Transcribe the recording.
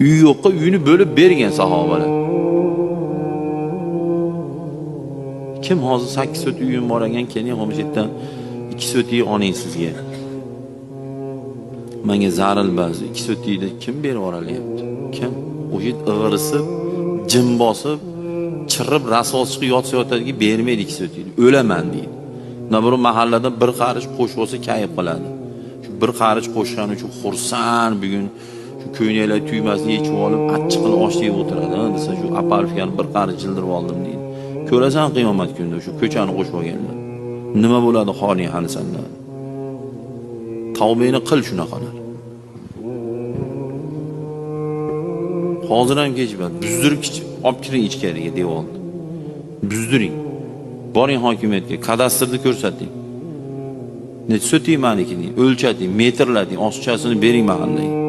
Uyi yo'qqa uyini bo'lib bergan sahobalar. Kim hozir 8 so't uyim bor ekan, keling homjetdan 2 so'tni oling sizga. Menga zaril ba'zi 2 so'tni kim berib oralyapti? Kim? O'sha ig'risib, jim bosib, chirib rasos chiqib yotsa-yotadiki bermaydi 2 so'tni. O'laman deydi. Nabir mahallada bir qarish qo'shib olsa kayf qiladi. Shu bir qarish qo'shgani uchun xursand bugun shu ko'ynaklar tuymasini yechib olib, achchiq qilib osh yeb o'tiradi. Desa shu apalfiyani bir qarish jildirib oldim deydi. Ko'rasan qiyomat kunida shu ko'chani qo'shib olganlar. Nima bo'ladi xoling hali sendan? Tavbani qil shunaqalar. Hozir ham kechmadi. Buzdirib olib kiring ichkariga devoldi. Buzdiring. Boring hokimiyatga, kadastrni ko'rsating. Necha so'ting maniki, o'lchating, metrlating, oshchasini bering mahallaga.